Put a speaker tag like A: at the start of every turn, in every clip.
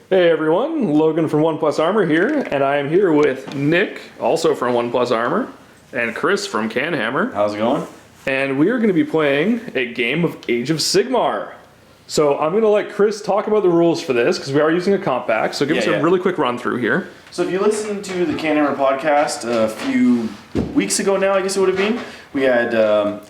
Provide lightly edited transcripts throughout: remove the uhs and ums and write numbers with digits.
A: Hey everyone, Logan from OnePlus Armor here, and I am here with Nick, also from OnePlus Armor, and Chris from CanHammer.
B: How's it going?
A: And we are going to be playing a game of Age of Sigmar. So I'm going to let Chris talk about the rules for this, because we are using a comp pack, so give us a really quick run through here.
B: So if you listened to the CanHammer podcast a few weeks ago now, I guess it would have been, we had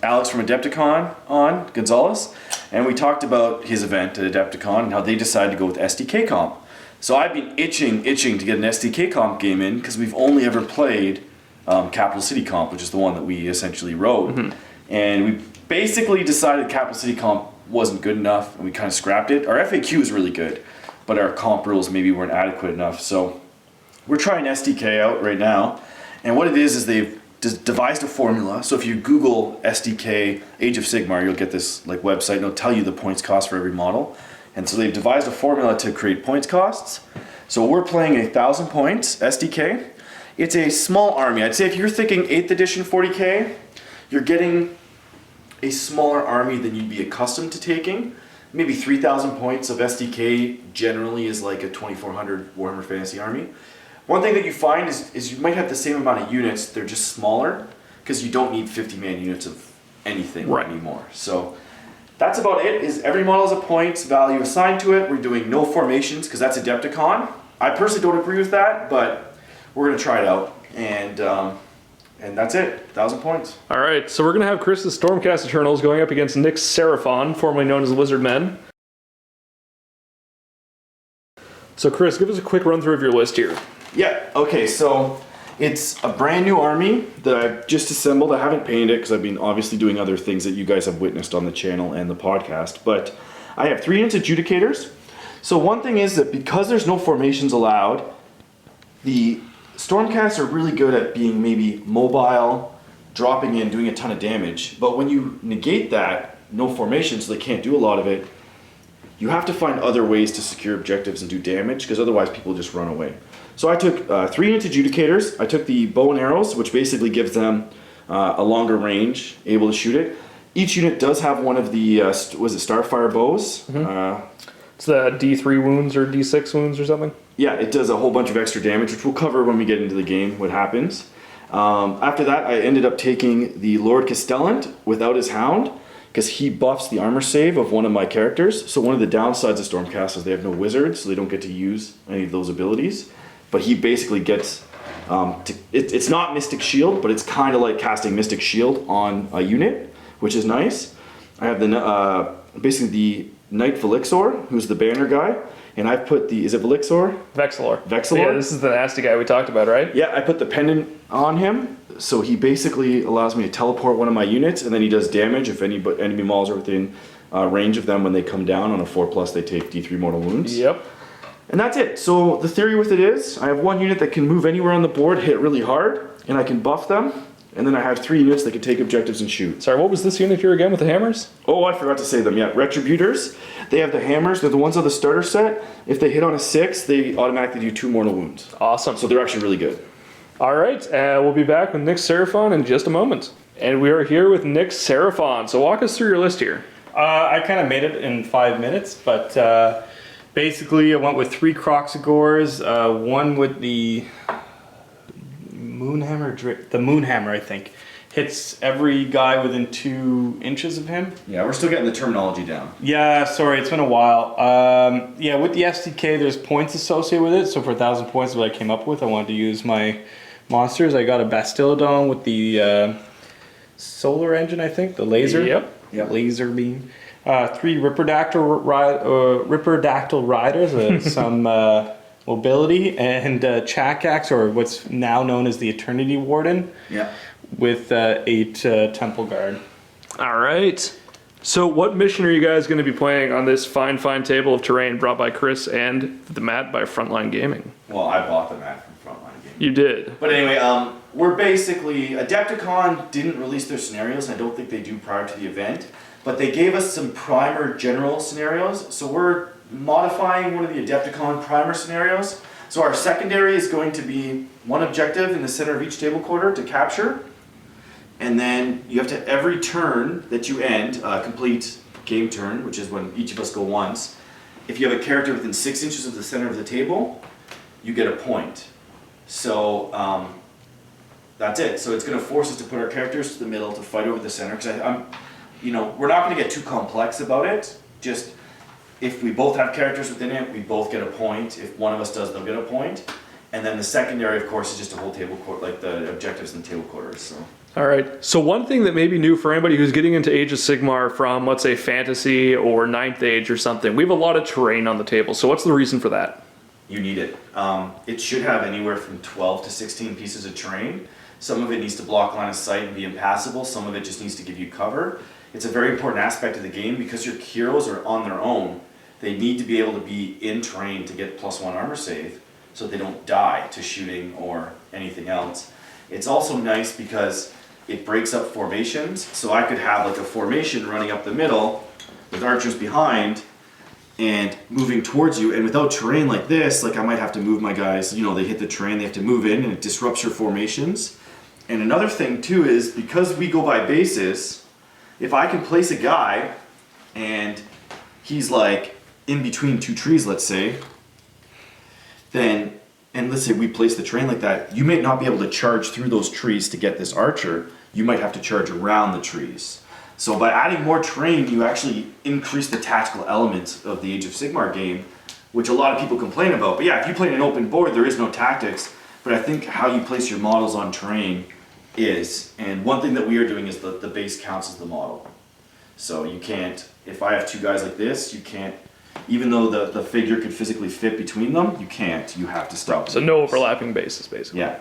B: Alex from Adepticon on, Gonzalez, and we talked about his event at Adepticon and how they decided to go with SDK comp. So I've been itching to get an SDK comp game in because we've only ever played Capital City comp, which is the one that we essentially wrote. And we basically decided Capital City comp wasn't good enough and we kind of scrapped it. Our FAQ is really good, but our comp rules maybe weren't adequate enough. So we're trying SDK out right now. And what it is they've devised a formula. So if you Google SDK Age of Sigmar, you'll get this like website and it'll tell you the points cost for every model. And so they've devised a formula to create points costs. So we're playing 1,000 points SDK. It's a small army. I'd say if you're thinking 8th edition 40k, you're getting a smaller army than you'd be accustomed to taking. Maybe 3,000 points of SDK generally is like a 2,400 Warhammer Fantasy army. One thing that you find is you might have the same amount of units, they're just smaller, because you don't need 50-man units of anything anymore. So that's about it. Is every model has a points value assigned to it. We're doing no formations because that's Adepticon. I personally don't agree with that, but we're going to try it out. And that's it. 1,000 points.
A: All right, so we're going to have Chris's Stormcast Eternals going up against Nick's Seraphon, formerly known as Lizard Men. So Chris, give us a quick run through of your list here.
B: Yeah, okay, so it's a brand new army that I've just assembled. I haven't painted it because I've been obviously doing other things that you guys have witnessed on the channel and the podcast. But I have 3 units adjudicators. So one thing is that because there's no formations allowed, the Stormcasts are really good at being maybe mobile, dropping in, doing a ton of damage. But when you negate that, no formations, so they can't do a lot of it, you have to find other ways to secure objectives and do damage because otherwise people just run away. So I took 3 units adjudicators. I took the bow and arrows, which basically gives them a longer range, able to shoot it. Each unit does have one of the, was it Starfire bows?
A: It's the D3 wounds or D6 wounds or something?
B: Yeah, it does a whole bunch of extra damage, which we'll cover when we get into the game, what happens. After that, I ended up taking the Lord Castellant without his Hound, because he buffs the armor save of one of my characters. So one of the downsides of Stormcast is they have no wizards, so they don't get to use any of those abilities. But he basically gets, it's not Mystic Shield, but it's kind of like casting Mystic Shield on a unit, which is nice. I have the basically the Knight Velixor, who's the banner guy, and I've put the, is it Velixor?
A: Vexilor.
B: Vexilor?
A: Yeah, this is the nasty guy we talked about, right?
B: Yeah, I put the pendant on him, so he basically allows me to teleport one of my units, and then he does damage if any enemy models are within range of them. When they come down on a 4+, they take D3 mortal wounds.
A: Yep.
B: And that's it. So the theory with it is, I have 1 unit that can move anywhere on the board, hit really hard, and I can buff them. And then I have 3 units that can take objectives and shoot.
A: Sorry, what was this unit here again with the hammers?
B: Oh, I forgot to say them. Yeah, Retributors. They have the hammers. They're the ones on the starter set. If they hit on a 6, they automatically do 2 mortal wounds.
A: Awesome.
B: So they're actually really good.
A: All right, we'll be back with Nick's Seraphon in just a moment. And we are here with Nick's Seraphon. So walk us through your list here.
C: I kind of made it in 5 minutes, but basically I went with 3 Croxagores, 1 with the Moonhammer, I think. Hits every guy within 2 inches of him.
B: Yeah, we're still getting the terminology down.
C: Yeah, sorry, it's been a while. Yeah, with the SDK, there's points associated with it. So for 1,000 points, what I came up with, I wanted to use my monsters. I got a Bastillodon with the solar engine, I think, the laser.
A: Yep.
C: Laser beam. 3 Ripperdactyl riders, some mobility, and Chakax, or what's now known as the Eternity Warden.
B: Yeah. With
C: 8 Temple Guard.
A: All right. So what mission are you guys going to be playing on this fine table of terrain brought by Chris and the mat by Frontline Gaming?
B: Well, I bought the mat from Frontline Gaming.
A: You did.
B: But anyway, we're basically, Adepticon didn't release their scenarios, and I don't think they do prior to the event, but they gave us some primer general scenarios, so we're modifying one of the Adepticon primer scenarios. So our secondary is going to be 1 objective in the center of each table quarter to capture, and then you have to, every turn that you end, complete game turn, which is when each of us go once, if you have a character within 6 inches of the center of the table, you get a point. So that's it. So it's going to force us to put our characters to the middle to fight over the center. Because we're not going to get too complex about it. Just if we both have characters within it, we both get a point. If one of us does, they'll get a point. And then the secondary, of course, is just a whole table quarter, like the objectives and table quarters. So.
A: All right. So one thing that may be new for anybody who's getting into Age of Sigmar from, let's say, Fantasy or Ninth Age or something, we have a lot of terrain on the table. So what's the reason for that?
B: You need it. It should have anywhere from 12 to 16 pieces of terrain. Some of it needs to block line of sight and be impassable. Some of it just needs to give you cover. It's a very important aspect of the game because your heroes are on their own. They need to be able to be in terrain to get +1 armor save so they don't die to shooting or anything else. It's also nice because it breaks up formations. So I could have like a formation running up the middle with archers behind and moving towards you, and without terrain like this, like I might have to move my guys, they hit the terrain, they have to move in, and it disrupts your formations. And another thing too is, because we go by bases, if I can place a guy, and he's like in between 2 trees, let's say, then, and let's say we place the terrain like that, you may not be able to charge through those trees to get this archer, you might have to charge around the trees. So by adding more terrain, you actually increase the tactical elements of the Age of Sigmar game, which a lot of people complain about. But yeah, if you play an open board, there is no tactics. But I think how you place your models on terrain is. And one thing that we are doing is the base counts as the model. So you can't, if I have 2 guys like this, you can't, even though the figure could physically fit between them, you can't. You have to stop.
A: So no overlapping bases, basically.
B: Yeah.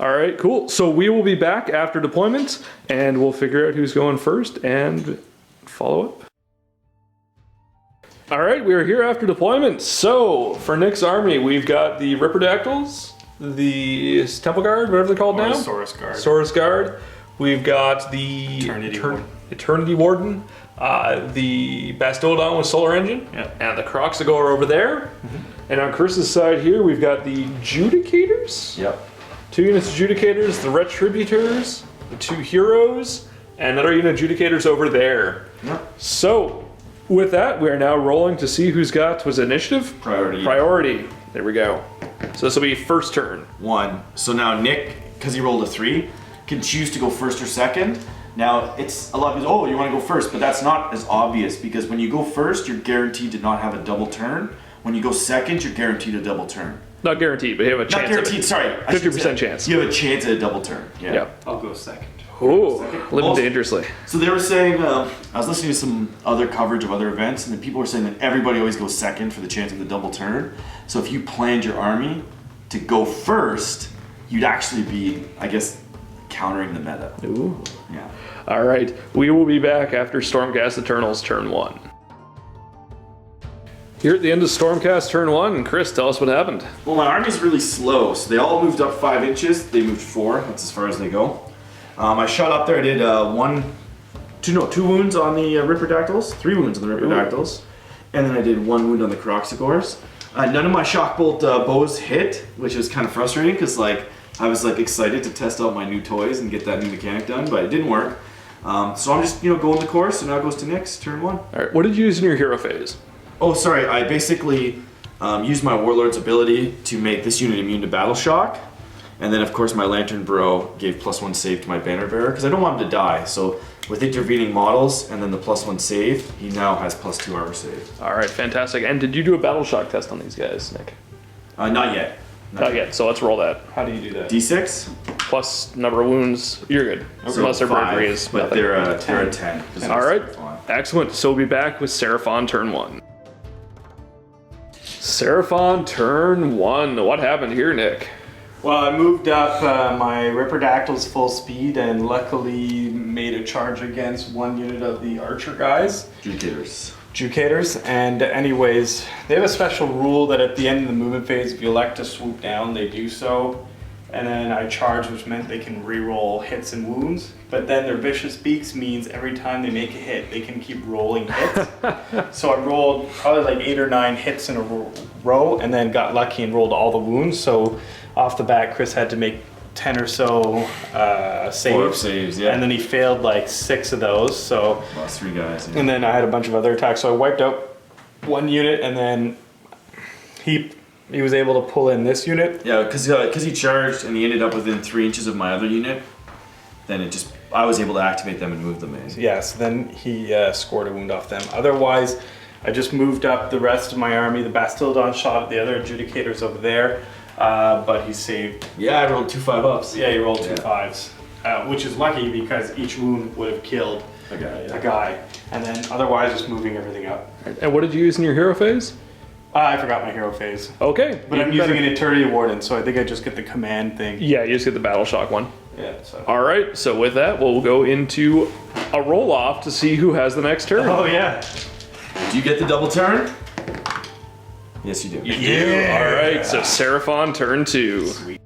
A: All right, cool. So we will be back after deployment, and we'll figure out who's going first and follow up. All right, we are here after deployment. So for Nick's army, we've got the Ripperdactyls, the Temple Guard, whatever they're called now.
C: Saurus Guard.
A: Saurus Guard. We've got the Eternity Warden, the Bastildon with Solar Engine, and the Croxagore over there. Mm-hmm. And on Chris's side here, we've got the Judicators.
B: Yep.
A: 2 units Adjudicators, the Retributors, the 2 Heroes, and another unit Adjudicators over there.
B: Yep.
A: So, with that, we are now rolling to see who's got, was it initiative? Priority. There we go. So this will be first turn.
B: 1. So now Nick, because he rolled a 3, can choose to go first or second. Now, it's a lot of people, you want to go first, but that's not as obvious because when you go first, you're guaranteed to not have a double turn. When you go second, you're guaranteed a double turn.
A: Not guaranteed, but you have a chance.
B: Not guaranteed, sorry.
A: 50% chance.
B: You have a chance at a double turn. Yeah.
C: I'll go second.
A: Ooh, living dangerously.
B: So they were saying, I was listening to some other coverage of other events, and the people were saying that everybody always goes second for the chance of the double turn. So if you planned your army to go first, you'd actually be, I guess, countering the meta.
A: Ooh.
B: Yeah.
A: All right, we will be back after Stormcast Eternals turn 1. Here at the end of Stormcast turn 1, Chris, tell us what happened.
B: Well, my army's really slow, so they all moved up 5 inches. They moved 4. That's as far as they go. I shot up there. I did 2 wounds on the Ripperdactyls, 3 wounds on the Ripperdactyls, and then I did 1 wound on the Croxagores. None of my shockbolt bows hit, which was kind of frustrating because I was excited to test out my new toys and get that new mechanic done, but it didn't work. So I'm just going the course, and now it goes to Nick's turn 1.
A: All right, what did you use in your hero phase?
B: Oh, sorry. I basically used my Warlord's ability to make this unit immune to battle shock. And then, of course, my Lantern Bro gave +1 save to my Banner Bearer because I don't want him to die. So with intervening models and then the +1 save, he now has +2 armor save.
A: All right, fantastic. And did you do a battle shock test on these guys, Nick?
B: Not yet.
A: Not yet. So let's roll that.
C: How do you do that?
B: D6
A: plus number of wounds. You're good.
B: So
A: Unless their
B: 5,
A: bravery is
B: but
A: nothing.
B: they're a 10.
A: All right, excellent. So we'll be back with Seraphon turn 1. Seraphon turn 1. What happened here, Nick?
C: Well, I moved up my Ripperdactyls full speed and luckily made a charge against 1 unit of the archer guys. Judicators. And anyways, they have a special rule that at the end of the movement phase, if you elect to swoop down, they do so. And then I charge, which meant they can reroll hits and wounds. But then their vicious beaks means every time they make a hit, they can keep rolling hits. So I rolled probably 8 or 9 hits in a row and then got lucky and rolled all the wounds. So off the bat, Chris had to make 10 or so saves.
B: 4 saves, yeah.
C: And then he failed 6 of those. So
B: lost 3 guys. Yeah.
C: And then I had a bunch of other attacks. So I wiped out one unit, and then he was able to pull in this unit.
B: Yeah, because he charged and he ended up within 3 inches of my other unit. Then I was able to activate them and move them in.
C: Yeah, so then he scored a wound off them. Otherwise, I just moved up the rest of my army. The Bastildon shot at the other adjudicators over there, but he saved.
B: Yeah, I rolled 2 5-ups.
C: Yeah, he rolled 2 5s, which is lucky because each wound would have killed
B: A guy.
C: a guy. And then otherwise, just moving everything up.
A: And what did you use in your hero phase?
C: I forgot my hero phase.
A: Okay.
C: But I'm using an Eternity Warden, so I think I just get the command thing.
A: Yeah, you just get the Battle Shock one.
C: Yeah, so.
A: All right, so with that, we'll go into a roll-off to see who has the next turn.
C: Oh, yeah.
B: Do you get the double turn? Yes, you do.
A: You do. All right, so Seraphon turn 2.
C: Sweet.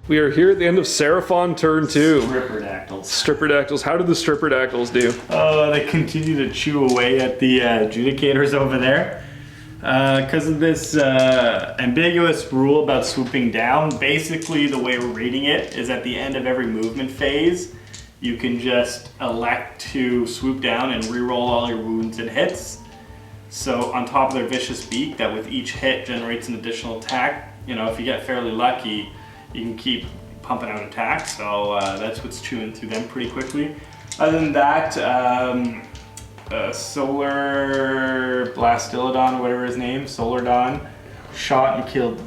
A: We are here at the end of Seraphon turn 2.
C: Stripperdactyls.
A: Stripperdactyls. How did the Stripperdactyls do?
C: Oh, they continue to chew away at the adjudicators over there. Because of this ambiguous rule about swooping down, basically the way we're reading it is at the end of every movement phase, you can just elect to swoop down and reroll all your wounds and hits. So on top of their vicious beak, that with each hit generates an additional attack. You know, if you get fairly lucky, you can keep pumping out attacks. So that's what's chewing through them pretty quickly. Other than that, Solar Blastilodon, whatever his name, Solardon, shot and killed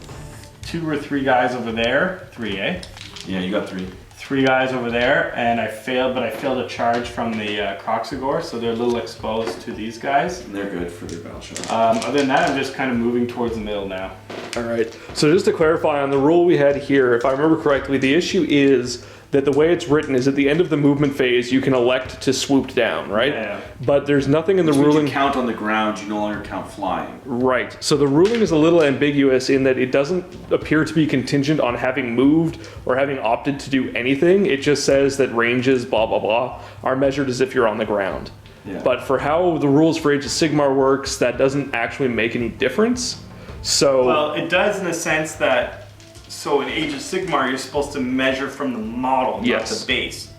C: 2 or 3 guys over there. 3, eh?
B: Yeah, you got 3.
C: 3 guys over there, and I failed a charge from the Croxagore, so they're a little exposed to these guys.
B: And they're good for their battle shot.
C: Other than that, I'm just kind of moving towards the middle now.
A: All right, so just to clarify on the rule we had here, if I remember correctly, the issue is that the way it's written is at the end of the movement phase, you can elect to swoop down, right?
C: Yeah.
A: But there's nothing in the
B: Which means
A: ruling.
B: you count on the ground, you no longer count flying.
A: Right. So the ruling is a little ambiguous in that it doesn't appear to be contingent on having moved or having opted to do anything. It just says that ranges, blah, blah, blah, are measured as if you're on the ground.
B: Yeah.
A: But for how the rules for Age of Sigmar works, that doesn't actually make any difference. So.
C: Well, it does in the sense that, so in Age of Sigmar, you're supposed to measure from the model, not
A: Yes.
C: the base.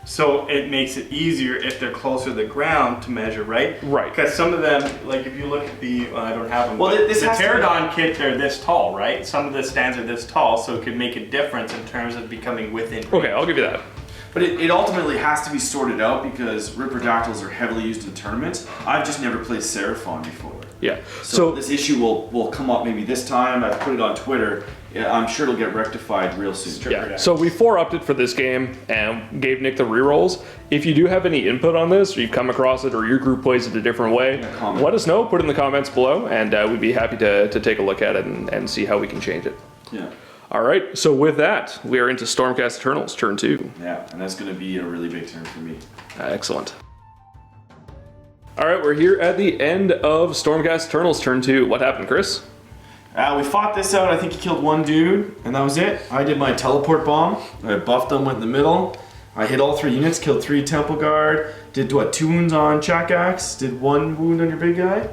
C: So it makes it easier if they're closer to the ground to measure, right?
A: Right.
C: Because some of them, like if you look at the, I don't have them.
B: Well,
C: but
B: this
C: the
B: has to be-
C: Pterodon kit, they're this tall, right? Some of the stands are this tall, so it could make a difference in terms of becoming within.
A: Okay, I'll give you that.
B: But it ultimately has to be sorted out because Ripperdactyls are heavily used in tournaments. I've just never played Seraphon before.
A: Yeah.
B: So this issue will come up maybe this time. I've put it on Twitter. Yeah, I'm sure it'll get rectified real soon.
A: Yeah, so we 4-upped it for this game and gave Nick the rerolls. If you do have any input on this, or you've come across it, or your group plays it a different way,
B: comment.
A: let us know, put it in the comments below, and we'd be happy to take a look at it and see how we can change it.
B: Yeah.
A: All right, so with that, we are into Stormcast Eternals, turn 2.
B: Yeah, and that's going to be a really big turn for me.
A: Excellent. All right, we're here at the end of Stormcast Eternals, turn 2. What happened, Chris?
B: We fought this out. I think he killed 1 dude, and that was it. I did my teleport bomb. I buffed him, went in the middle. I hit all 3 units, killed 3 Temple Guard. Did 2 wounds on Chakax. Did 1 wound on your big guy,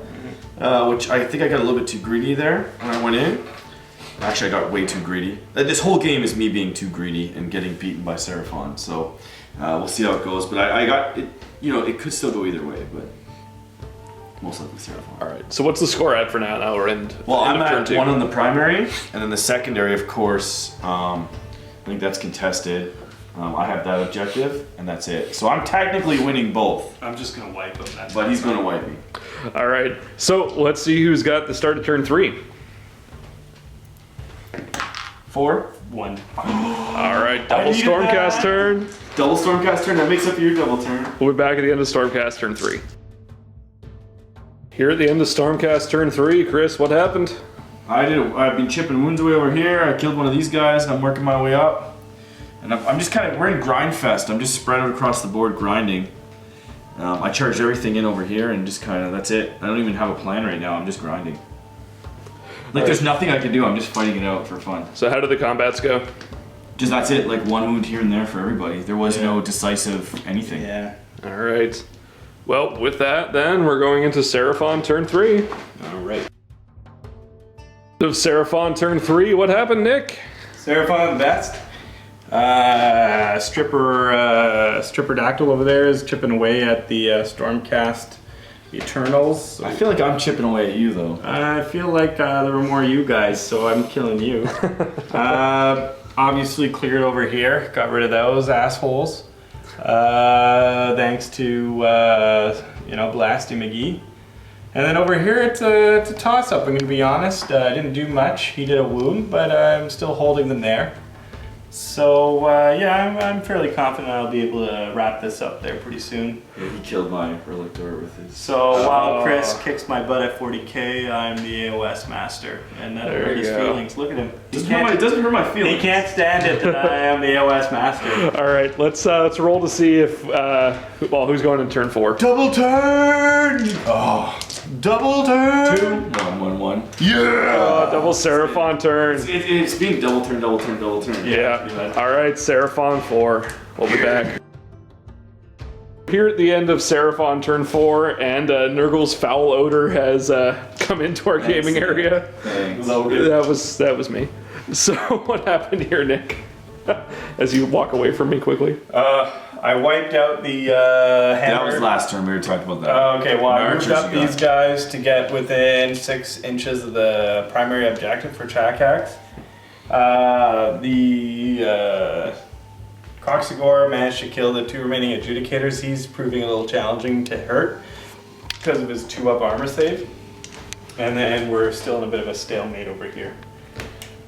B: which I think I got a little bit too greedy there when I went in. Actually, I got way too greedy. This whole game is me being too greedy and getting beaten by Seraphon. So we'll see how it goes. But I got it. You know, it could still go either way, but. Most likely Seraphon.
A: All right, so what's the score at for now? Now we're in.
B: Well, I'm
A: end of turn
B: at
A: 2.
B: 1 on the primary, and then the secondary, of course, I think that's contested. I have that objective, and that's it. So I'm technically winning both,
C: I'm just gonna wipe them. That's
B: but he's going to wipe me.
A: All right, so let's see who's got the start of turn 3.
B: 4.
C: 1.
A: All right, double
C: needed
A: Stormcast
C: that.
A: turn.
B: Double Stormcast turn, that makes up for your double turn.
A: We'll be back at the end of Stormcast turn 3. Here at the end of Stormcast turn 3, Chris, what happened?
B: I've been chipping wounds away over here. I killed one of these guys, and I'm working my way up. And I'm just we're in grind fest. I'm just spread out across the board grinding. I charged everything in over here, and just that's it. I don't even have a plan right now. I'm just grinding. Like, there's nothing I can do. I'm just fighting it out for fun.
A: So how did the combats go?
B: Just that's it. Like 1 wound here and there for everybody. There was no decisive anything.
C: Yeah.
A: All right. Well, with that, then, we're going into Seraphon turn 3.
B: All right.
A: Of Seraphon turn 3, what happened, Nick?
C: Seraphon the best. Stripperdactyl over there is chipping away at the Stormcast Eternals.
B: I feel like I'm chipping away at you though.
C: I feel like there were more you guys, so I'm killing you. Obviously cleared over here, got rid of those assholes. Thanks to Blasty McGee. And then over here it's a toss-up, I'm gonna be honest. I didn't do much. He did a wound, but I'm still holding them there. So I'm fairly confident I'll be able to wrap this up there pretty soon.
B: Yeah, he killed my Relictor with his...
C: So while Chris kicks my butt at 40k, I'm the AOS master. And that hurt his feelings. Look at him.
B: It doesn't hurt my feelings.
C: He can't stand it that I am the AOS master.
A: All right, let's roll to see if who's going in turn 4.
C: Double turn! Oh, double turn!
B: 1-1-1.
C: Yeah!
A: Double Seraphon turn.
B: It's being double turn.
A: Yeah. All right, Seraphon 4. We'll be back. Here at the end of Seraphon turn 4, and Nurgle's foul odor has come into our gaming area.
B: Thanks.
A: That was me. So what happened here, Nick? As you walk away from me quickly.
C: I wiped out the hammer.
B: That was last turn, we already talked about that.
C: Okay, well I moved up these guys to get within 6 inches of the primary objective for Chakax. The Coxigor managed to kill the 2 remaining adjudicators. He's proving a little challenging to hurt because of his 2-up armor save. And then we're still in a bit of a stalemate over here.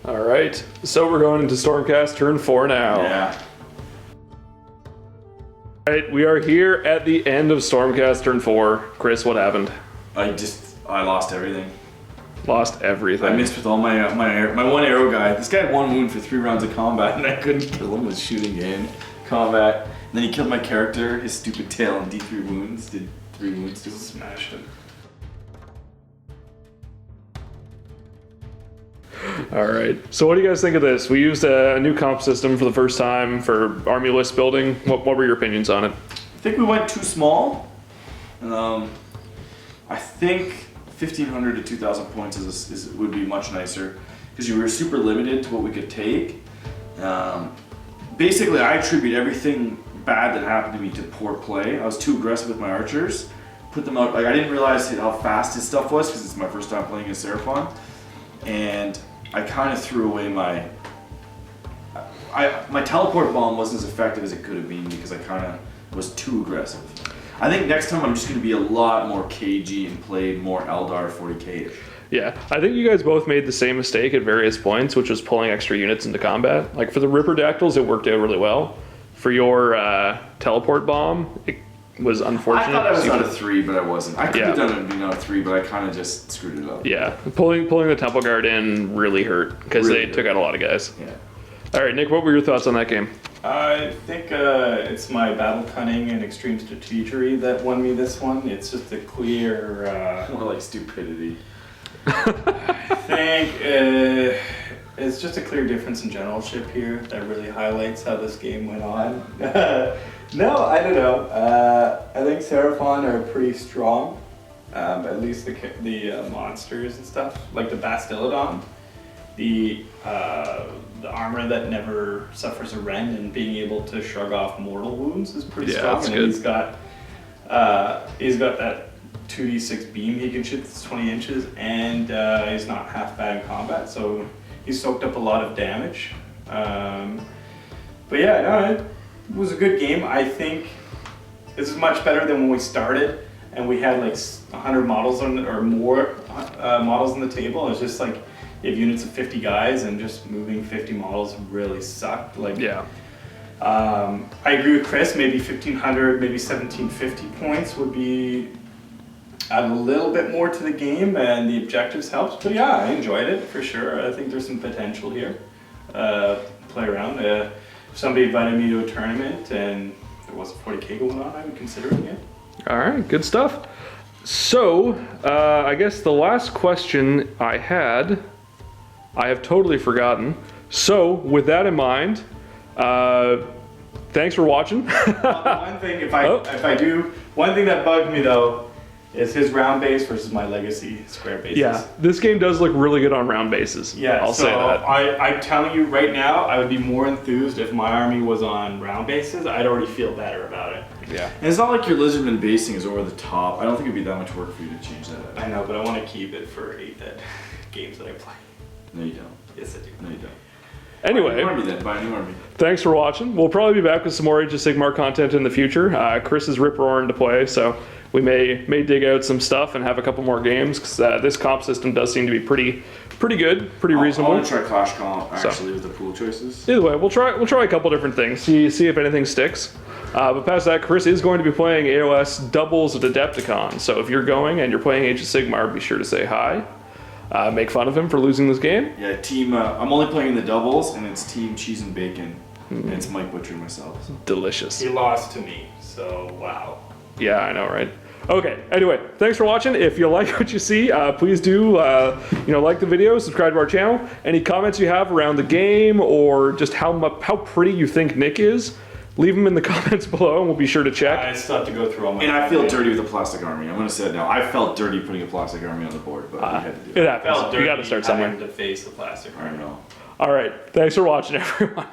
A: All right, so we're going into Stormcast turn 4 now.
B: Yeah.
A: All right, we are here at the end of Stormcast turn 4. Chris, what happened?
B: I lost everything.
A: Lost everything.
B: I missed with all my one arrow guy. This guy had 1 wound for 3 rounds of combat, and I couldn't kill him with shooting in combat. And then he killed my character, his stupid tail, and D3 wounds. Did 3 wounds to him.
C: Smashed him.
A: All right. So what do you guys think of this? We used a new comp system for the first time for army list building. What were your opinions on it?
B: I think we went too small. I think 1,500 to 2,000 points would be much nicer because you were super limited to what we could take. Basically, I attribute everything bad that happened to me to poor play. I was too aggressive with my archers. Put them out. Like I didn't realize how fast his stuff was because it's my first time playing as Seraphon, and I kind of threw away my teleport bomb wasn't as effective as it could have been because I kind of was too aggressive. I think next time I'm just going to be a lot more cagey and play more Eldar 40k.
A: Yeah, I think you guys both made the same mistake at various points, which was pulling extra units into combat. Like for the Ripperdactyls, it worked out really well. For your teleport bomb, it was unfortunate.
B: I thought I was out of 3, but I wasn't. I could have done it and been out of 3, but I kind of just screwed it up.
A: Yeah, pulling the Temple Guard in really hurt because they took out a lot of guys.
B: Yeah.
A: All right, Nick, what were your thoughts on that game?
C: I think it's my battle cunning and extreme strategery that won me this one. It's just a clear...
B: More like stupidity.
C: I think it's just a clear difference in generalship here that really highlights how this game went on. No, I don't know. I think Seraphon are pretty strong. At least the monsters and stuff, like the Bastillodon. The armor that never suffers a rend and being able to shrug off mortal wounds is pretty strong.
A: That's
C: and
A: good.
C: He's got that 2d6 beam he can shoot that's 20 inches, and he's not half bad in combat, so he's soaked up a lot of damage. But yeah, no, it was a good game. I think this is much better than when we started and we had like 100 models or more models on the table. It was just like you have units of 50 guys and just moving 50 models really sucked. Like,
A: Yeah.
C: I agree with Chris, maybe 1,500, maybe 1,750 points would be add a little bit more to the game and the objectives helps. But yeah, I enjoyed it for sure. I think there's some potential here. Play around. If somebody invited me to a tournament and there was a 40k going on, I would consider it, yeah.
A: All right, good stuff. So, I guess the last question I had, I have totally forgotten. So, with that in mind, thanks for watching.
C: One thing, one thing that bugged me though, is his round base versus my legacy square bases.
A: Yeah, this game does look really good on round bases.
C: Yeah,
A: I'll say that.
C: I'm telling you right now, I would be more enthused if my army was on round bases. I'd already feel better about it.
A: Yeah.
B: And it's not like your Lizardman basing is over the top. I don't think it'd be that much work for you to change that out.
C: I know, but I want to keep it for 8-bit games that I play.
B: No, you don't.
C: Yes, I do.
B: No, you don't.
A: Anyway,
B: Buy a new army.
A: thanks for watching. We'll probably be back with some more Age of Sigmar content in the future. Chris is rip-roaring to play, so we may dig out some stuff and have a couple more games, because this comp system does seem to be pretty good, pretty reasonable.
B: I want to try Clash Comp, actually, with the pool choices.
A: Either way, we'll try a couple different things, see if anything sticks. But past that, Chris is going to be playing AOS doubles at Adepticon, so if you're going and you're playing Age of Sigmar, be sure to say hi. Make fun of him for losing this game.
B: Yeah, team. I'm only playing the doubles, and it's Team Cheese and Bacon. And it's Mike Butcher and myself.
A: Delicious.
C: He lost to me, so wow.
A: Yeah, I know, right? Okay, anyway, thanks for watching. If you like what you see, please do like the video, subscribe to our channel. Any comments you have around the game, or just how pretty you think Nick is, leave them in the comments below, and we'll be sure to check.
C: I still have to go through all my...
B: And I feel dirty with a plastic army. I'm going to say it now. I felt dirty putting a plastic army on the board, but we had to do it.
A: It happens. You got to start somewhere.
C: To face the plastic.
B: I don't know.
A: All right, thanks for watching, everyone.